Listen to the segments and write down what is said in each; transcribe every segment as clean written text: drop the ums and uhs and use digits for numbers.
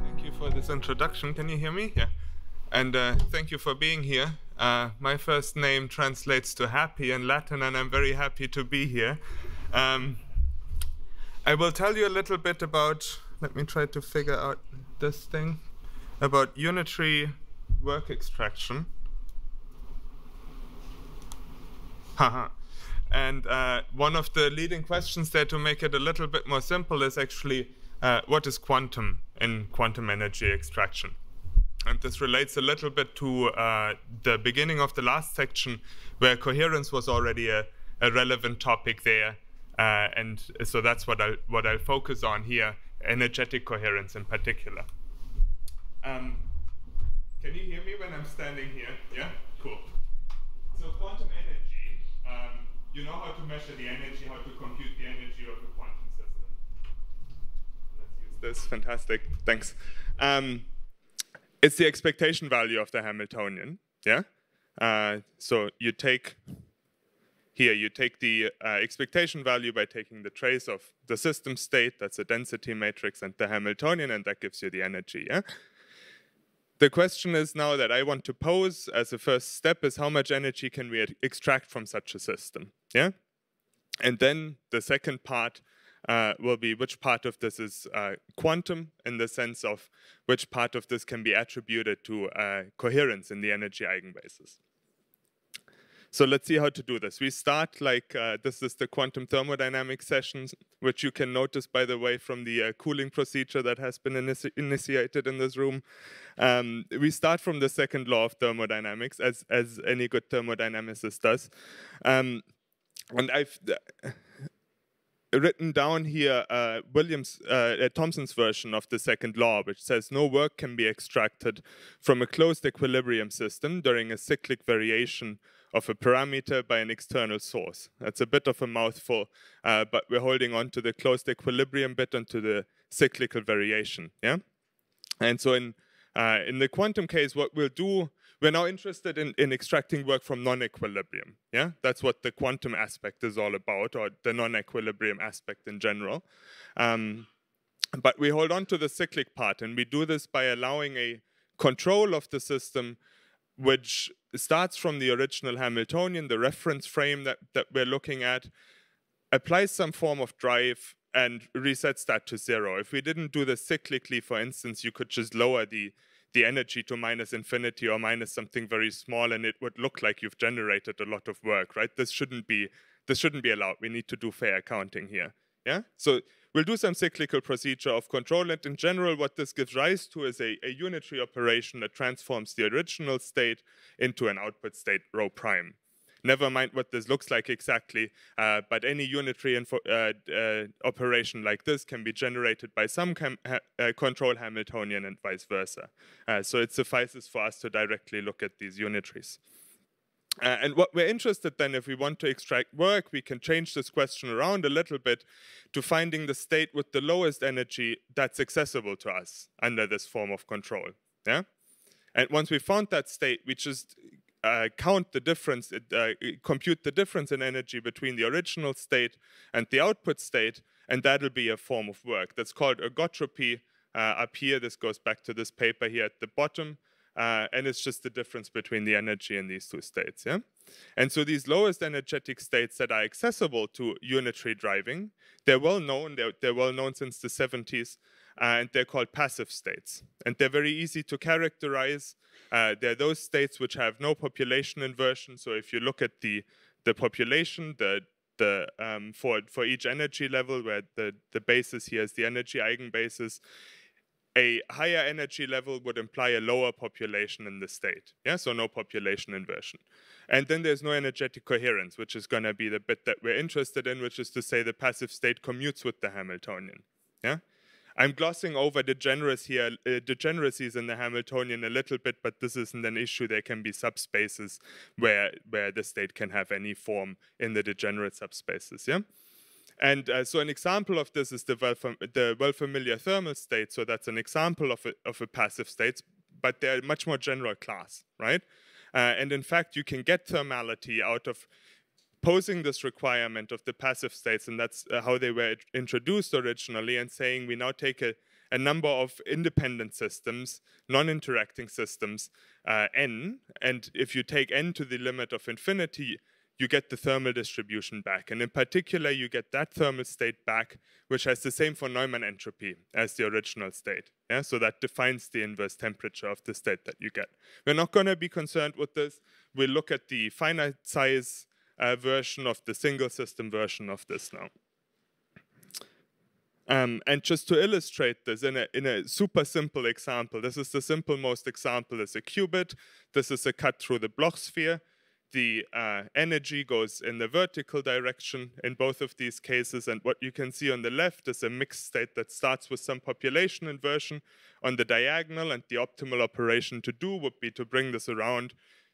Thank you for this introduction. Can you hear me? Yeah. And thank you for being here. My first name translates to happy in Latin, and I'm very happy to be here. I will tell you a little bit about, let me try to figure out this thing, about unitary work extraction. Haha. And one of the leading questions there, to make it a little bit more simple, is actually what is quantum in quantum energy extraction? And this relates a little bit to the beginning of the last section, where coherence was already a relevant topic there. And so that's what I'll focus on here, energetic coherence in particular. Can you hear me when I'm standing here? Yeah? Cool. So quantum energy, you know how to measure the energy, how to compute the energy of a quantum system. Let's use this. Fantastic. Thanks. It's the expectation value of the Hamiltonian. Yeah. So you take the expectation value by taking the trace of the system state, that's a density matrix, and the Hamiltonian, and that gives you the energy. Yeah. The question is now that I want to pose as a first step is, how much energy can we extract from such a system? Yeah. And then the second part will be which part of this is quantum, in the sense of which part of this can be attributed to coherence in the energy eigenbasis. So let's see how to do this. We start like this is the quantum thermodynamics sessions, which you can notice, by the way, from the cooling procedure that has been initiated in this room. We start from the second law of thermodynamics, as any good thermodynamicist does. And I've written down here Thomson's version of the second law, which says no work can be extracted from a closed equilibrium system during a cyclic variation of a parameter by an external source. That's a bit of a mouthful, but we're holding on to the closed equilibrium bit and to the cyclical variation. Yeah, and so in the quantum case, what we'll do, we're now interested in extracting work from non-equilibrium. Yeah, that's what the quantum aspect is all about, or the non-equilibrium aspect in general. But we hold on to the cyclic part, and we do this by allowing a control of the system which starts from the original Hamiltonian, the reference frame that we're looking at, applies some form of drive, and resets that to 0. If we didn't do this cyclically, for instance, you could just lower the energy to minus infinity or minus something very small, and it would look like you've generated a lot of work, right? This shouldn't be allowed. We need to do fair accounting here. Yeah. So we'll do some cyclical procedure of control, and in general, what this gives rise to is a unitary operation that transforms the original state into an output state rho prime. Never mind what this looks like exactly, but any unitary operation like this can be generated by some control Hamiltonian and vice versa. So it suffices for us to directly look at these unitaries. And what we're interested then, if we want to extract work, we can change this question around a little bit to finding the state with the lowest energy that's accessible to us under this form of control. Yeah? And once we found that state, we just count the difference, compute the difference in energy between the original state and the output state, and that'll be a form of work. That's called ergotropy. Up here, this goes back to this paper here at the bottom. And it's just the difference between the energy in these two states. Yeah? And so these lowest energetic states that are accessible to unitary driving, they're well known. They're well known since the 70s, and they're called passive states. And they're very easy to characterize. They're those states which have no population inversion. So if you look at the population, for each energy level, where the basis here is the energy eigenbasis, a higher energy level would imply a lower population in the state. Yeah, so no population inversion. And then there's no energetic coherence, which is going to be the bit that we're interested in, which is to say the passive state commutes with the Hamiltonian. Yeah, I'm glossing over degeneracies in the Hamiltonian a little bit, but this isn't an issue. There can be subspaces where the state can have any form in the degenerate subspaces. Yeah. And so an example of this is the well-familiar thermal state. So that's an example of a passive state, but they're much more general class, right? And in fact, you can get thermality out of posing this requirement of the passive states, and that's how they were introduced originally, and saying we now take a number of independent systems, non-interacting systems, n, and if you take n to the limit of infinity, you get the thermal distribution back. And in particular, you get that thermal state back, which has the same von Neumann entropy as the original state. Yeah? So that defines the inverse temperature of the state that you get. We're not going to be concerned with this. We'll look at the finite size version of the single system version of this now. And just to illustrate this in a super simple example, this is the simple-most example is a qubit. This is a cut through the Bloch sphere. The energy goes in the vertical direction in both of these cases, and what you can see on the left is a mixed state that starts with some population inversion on the diagonal, and the optimal operation to do would be to bring this around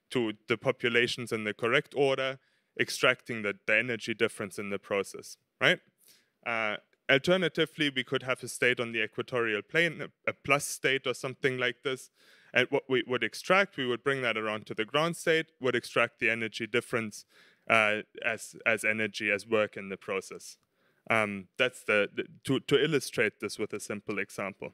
to the populations in the correct order, extracting the energy difference in the process, right? Alternatively, we could have a state on the equatorial plane, a plus state or something like this. And what we would extract, we would bring that around to the ground state, would extract the energy difference as energy, as work in the process. That's to illustrate this with a simple example.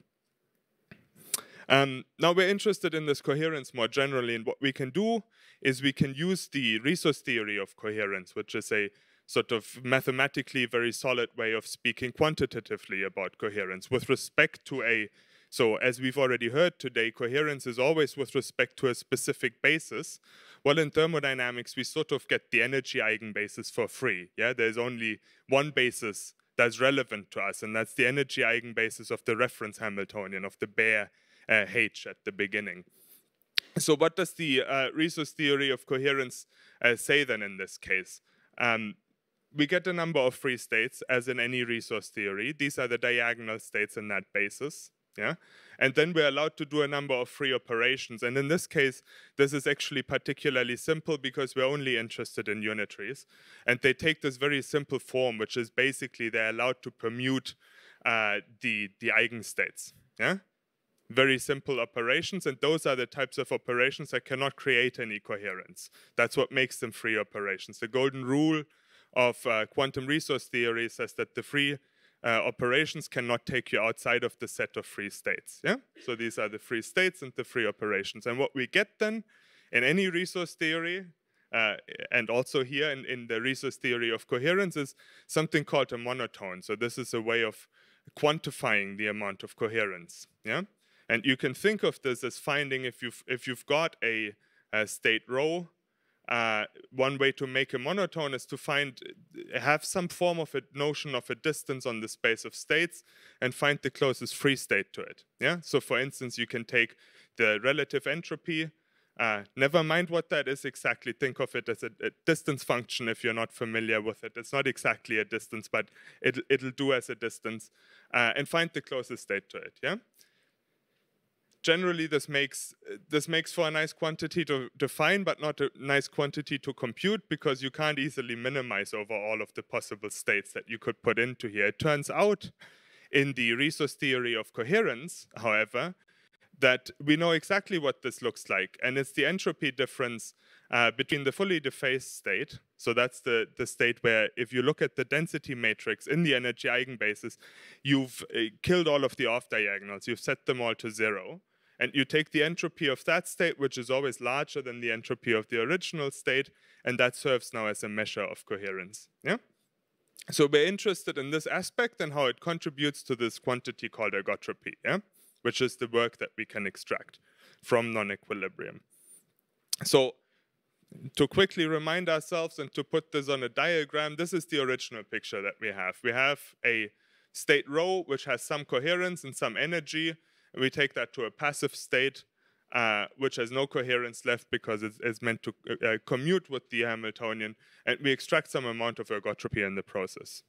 Now we're interested in this coherence more generally, and what we can do is we can use the resource theory of coherence, which is a sort of mathematically very solid way of speaking quantitatively about coherence with respect to a. So as we've already heard today, coherence is always with respect to a specific basis. Well, in thermodynamics, we sort of get the energy eigenbasis for free. Yeah, there's only one basis that's relevant to us, and that's the energy eigenbasis of the reference Hamiltonian, of the bare H at the beginning. So what does the resource theory of coherence say then in this case? We get a number of free states, as in any resource theory. These are the diagonal states in that basis. Yeah? And then we're allowed to do a number of free operations. And in this case, this is actually particularly simple because we're only interested in unitaries. And they take this very simple form, which is basically they're allowed to permute the eigenstates. Yeah? Very simple operations, and those are the types of operations that cannot create any coherence. That's what makes them free operations. The golden rule of quantum resource theory says that the free operations cannot take you outside of the set of free states. Yeah? So these are the free states and the free operations. And what we get then in any resource theory, and also here in the resource theory of coherence, is something called a monotone. So this is a way of quantifying the amount of coherence. Yeah? And you can think of this as finding if you've got a state rho. One way to make a monotone is to have some form of a notion of a distance on the space of states and find the closest free state to it. Yeah. So, for instance, you can take the relative entropy. Never mind what that is exactly. Think of it as a distance function if you're not familiar with it. It's not exactly a distance, but it'll do as a distance, and find the closest state to it. Yeah. Generally, this makes for a nice quantity to define, but not a nice quantity to compute, because you can't easily minimize over all of the possible states that you could put into here. It turns out, in the resource theory of coherence, however, that we know exactly what this looks like, and it's the entropy difference between the fully dephased state. So that's the state where, if you look at the density matrix in the energy eigenbasis, you've killed all of the off-diagonals. You've set them all to 0. And you take the entropy of that state, which is always larger than the entropy of the original state, and that serves now as a measure of coherence. Yeah? So we're interested in this aspect and how it contributes to this quantity called ergotropy, yeah? Which is the work that we can extract from non-equilibrium. So to quickly remind ourselves and to put this on a diagram, this is the original picture that we have. We have a state rho, which has some coherence and some energy. We take that to a passive state, which has no coherence left because it's meant to commute with the Hamiltonian, and we extract some amount of ergotropy in the process.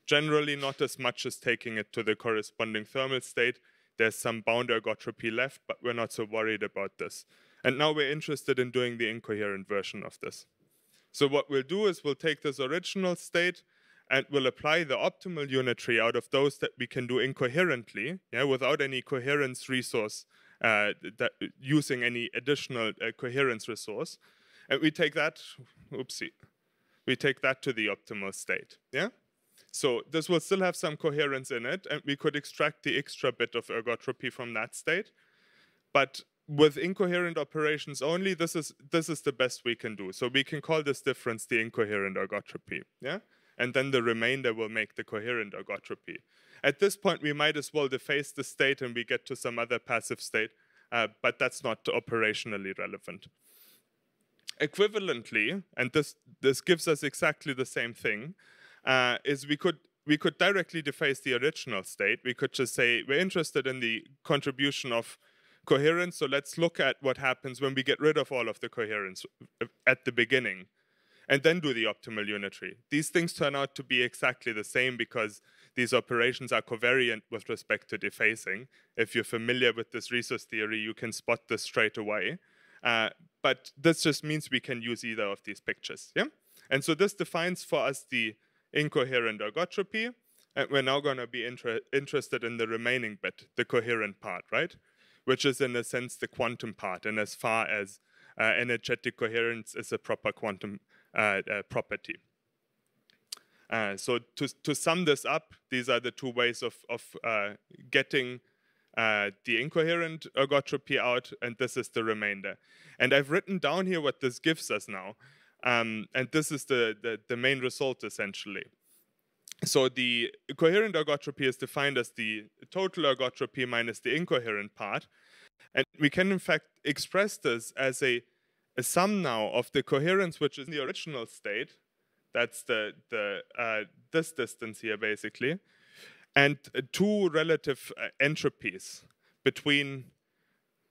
Generally, not as much as taking it to the corresponding thermal state. There's some bound ergotropy left, but we're not so worried about this. And now we're interested in doing the incoherent version of this. So what we'll do is we'll take this original state and we'll apply the optimal unitary out of those that we can do incoherently, yeah, without any coherence resource, using any additional coherence resource. And we take that, we take that to the optimal state. Yeah. So this will still have some coherence in it, and we could extract the extra bit of ergotropy from that state. But with incoherent operations only, this is the best we can do. So we can call this difference the incoherent ergotropy. Yeah. And then the remainder will make the coherent ergotropy. At this point, we might as well deface the state and we get to some other passive state, but that's not operationally relevant. Equivalently, and this gives us exactly the same thing, is we could directly deface the original state. We could just say we're interested in the contribution of coherence, so let's look at what happens when we get rid of all of the coherence at the beginning, and then do the optimal unitary. These things turn out to be exactly the same because these operations are covariant with respect to defacing. If you're familiar with this resource theory, you can spot this straight away. But this just means we can use either of these pictures. Yeah? And so this defines for us the incoherent ergotropy. And we're now going to be interested in the remaining bit, the coherent part, right? Which is in a sense the quantum part, and as far as energetic coherence is a proper quantum property. So to sum this up, these are the two ways of getting the incoherent ergotropy out, and this is the remainder. And I've written down here what this gives us now, and this is the main result essentially. So the coherent ergotropy is defined as the total ergotropy minus the incoherent part, and we can in fact express this as a sum now of the coherence which is in the original state. That's this distance here basically, and two relative entropies between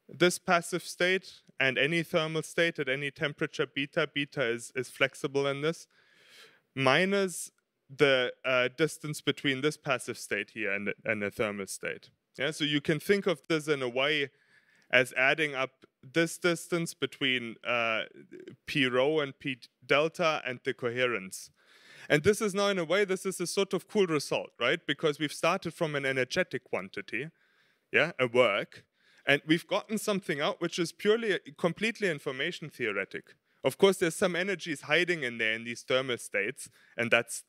this passive state and any thermal state at any temperature beta. Beta is flexible in this, minus the distance between this passive state here and the thermal state. Yeah, so you can think of this in a way as adding up this distance between P rho and P delta and the coherence. And this is now, in a way, this is a sort of cool result, right? Because we've started from an energetic quantity, yeah, a work, and we've gotten something out which is purely, completely information theoretic. Of course, there's some energies hiding in there in these thermal states, and that's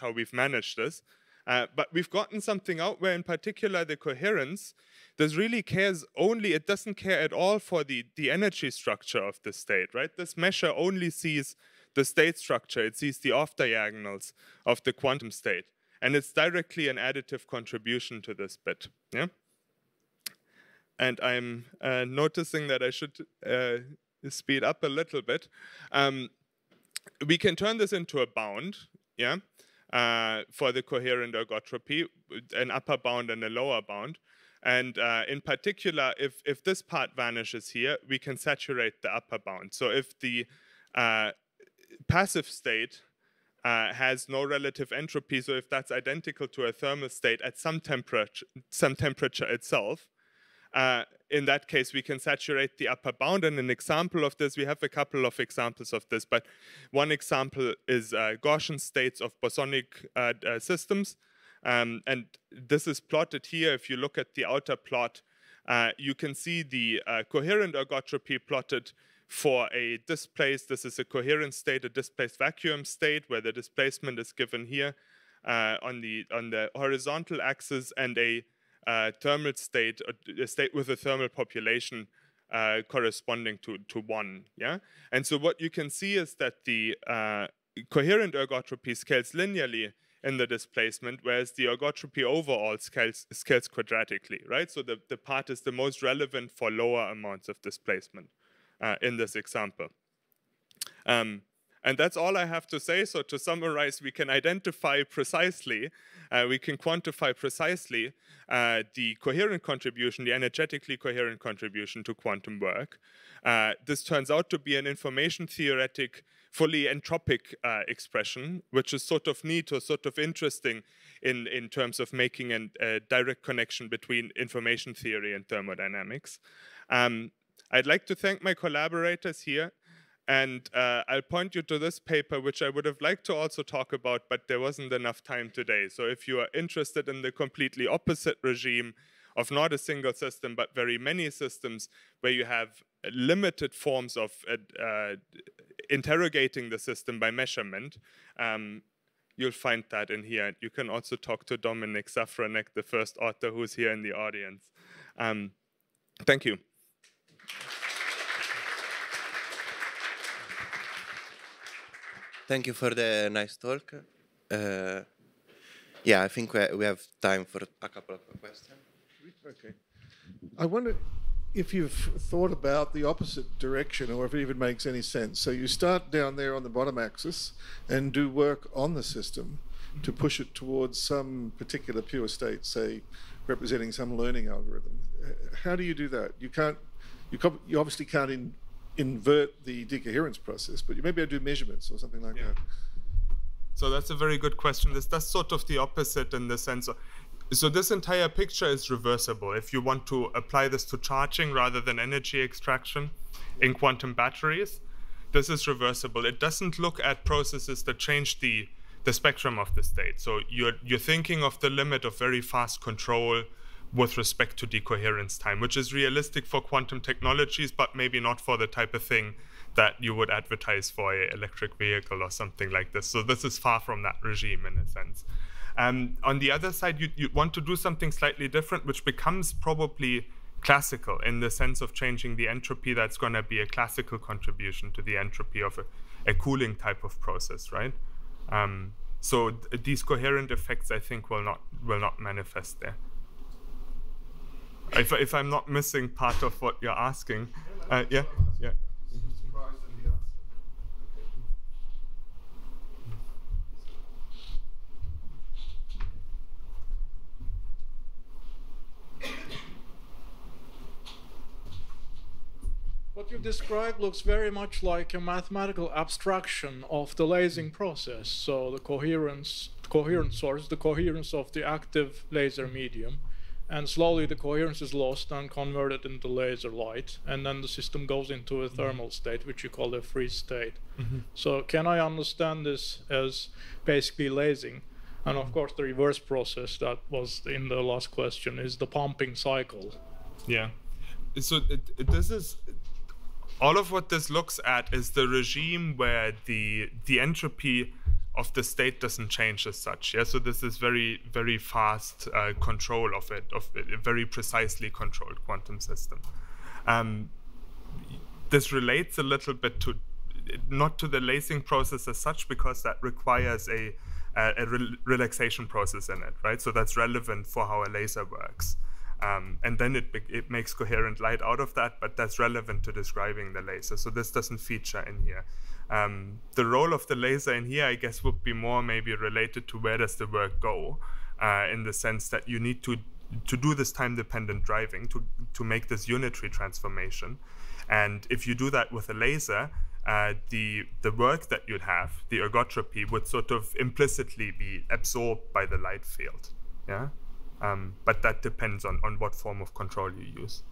how we've managed this. But we've gotten something out where, in particular, the coherence, this really cares only, it doesn't care at all for the energy structure of the state, right? This measure only sees the state structure, it sees the off-diagonals of the quantum state. And it's directly an additive contribution to this bit, yeah? And I'm noticing that I should speed up a little bit. We can turn this into a bound, yeah? For the coherent ergotropy, an upper bound and a lower bound. And in particular, if this part vanishes here, we can saturate the upper bound. So if the passive state has no relative entropy, so if that's identical to a thermal state at some temperature itself, in that case, we can saturate the upper bound. And an example of this, we have a couple of examples of this, but one example is Gaussian states of bosonic systems. And this is plotted here. If you look at the outer plot, you can see the coherent ergotropy plotted for a displaced, this is a coherent state, a displaced vacuum state, where the displacement is given here on the horizontal axis, and a thermal state, a state with a thermal population corresponding to 1. Yeah? And so what you can see is that the coherent ergotropy scales linearly in the displacement, whereas the ergotropy overall scales quadratically, right? So the part is the most relevant for lower amounts of displacement in this example. And that's all I have to say. So to summarize, we can identify precisely, we can quantify precisely the coherent contribution, the energetically coherent contribution to quantum work. This turns out to be an information theoretic, fully entropic expression, which is sort of neat or sort of interesting in terms of making a direct connection between information theory and thermodynamics. I'd like to thank my collaborators here. And I'll point you to this paper, which I would have liked to also talk about, but there wasn't enough time today. So if you are interested in the completely opposite regime of not a single system, but very many systems where you have limited forms of interrogating the system by measurement. You'll find that in here. You can also talk to Dominik Safranek, the first author who's here in the audience. Thank you. Thank you for the nice talk. Yeah, I think we have time for a couple of questions. Okay. I wonder if you've thought about the opposite direction, or if it even makes any sense. So you start down there on the bottom axis and do work on the system to push it towards some particular pure state, say representing some learning algorithm. How do you do that? You obviously can't invert the decoherence process, but you may be able to do measurements or something like that. So that's a very good question. That's sort of the opposite in the sense of, so this entire picture is reversible. If you want to apply this to charging rather than energy extraction in quantum batteries, this is reversible. It doesn't look at processes that change the spectrum of the state. So you're thinking of the limit of very fast control with respect to decoherence time, which is realistic for quantum technologies, but maybe not for the type of thing that you would advertise for an electric vehicle or something like this. So this is far from that regime in a sense. On the other side, you want to do something slightly different, which becomes probably classical in the sense of changing the entropy. That's going to be a classical contribution to the entropy of a cooling type of process, right? So these coherent effects, I think, will not manifest there. If I'm not missing part of what you're asking, yeah. What you've described looks very much like a mathematical abstraction of the lasing process. So the coherence source, the coherence of the active laser medium, and slowly the coherence is lost and converted into laser light, and then the system goes into a thermal state, which you call a freeze state. So can I understand this as basically lasing? And of course, the reverse process that was in the last question is the pumping cycle. Yeah. So this is, all of what this looks at is the regime where the entropy of the state doesn't change as such. Yeah, so this is very, very fast control of it, of a very precisely controlled quantum system. This relates a little bit to, not to the lasing process as such, because that requires a relaxation process in it, right? So that's relevant for how a laser works. And then it makes coherent light out of that, but that's relevant to describing the laser. So this doesn't feature in here. The role of the laser in here, I guess, would be more maybe related to where does the work go, in the sense that you need to do this time-dependent driving to make this unitary transformation. And if you do that with a laser, the work that you'd have, the ergotropy, would sort of implicitly be absorbed by the light field. Yeah. But that depends on what form of control you use.